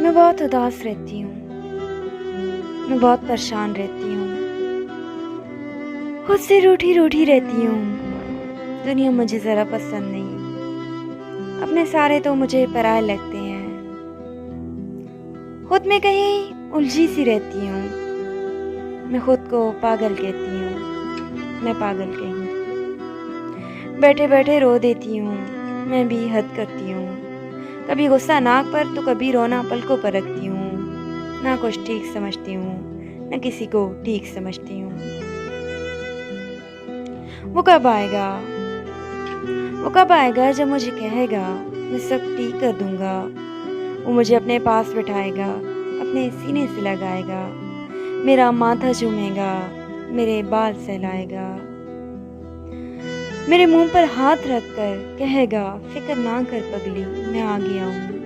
मैं बहुत उदास रहती हूँ, मैं बहुत परेशान रहती हूँ, खुद से रूठी-रूठी रहती हूँ। दुनिया मुझे ज़रा पसंद नहीं, अपने सारे तो मुझे पराए लगते हैं। खुद में कहीं उलझी-सी रहती हूँ, मैं खुद को पागल कहती हूँ, मैं पागल कहीं। बैठे-बैठे रो देती हूँ, मैं भी हद करती हूँ। कभी गुस्सा नाक पर तो कभी रोना पलकों पर रखती हूँ। ना कुछ ठीक समझती हूँ, ना किसी को ठीक समझती हूँ। वो कब आएगा? वो कब आएगा जब मुझे कहेगा मैं सब ठीक कर दूँगा। वो मुझे अपने पास बिठाएगा, अपने सीने से लगाएगा, मेरा माथा चूमेगा, मेरे बाल सहलाएगा, मेरे मुँह पर हाथ रखकर कहेगा फ़िक्र ना कर पगली, मैं आ गया हूँ।